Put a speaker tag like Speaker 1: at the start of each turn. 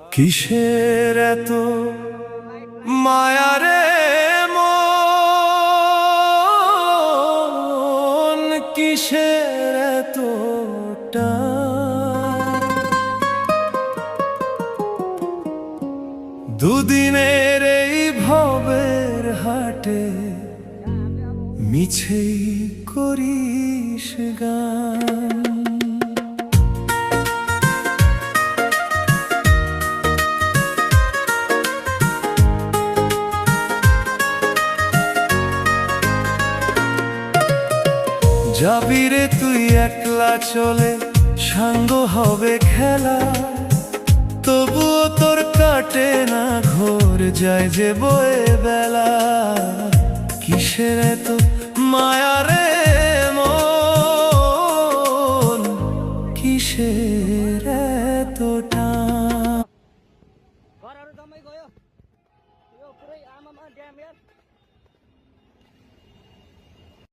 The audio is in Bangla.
Speaker 1: কিসের এত মায়ারে মন, কিসের এত টান? দুদিনের এই ভবের হাটে মিছেই করিস গান। যাবি রে তুই একলা চলে, সাঙ্গ হবে খেলা, তবুও তোর কাটে না ঘোর, যায় যে বয়ে বেলা। কিসের এত মায়া রে মন, কিসের এত টান?
Speaker 2: घरहरू जम्मै गयो यो पुरै आमामा ड्याम यार।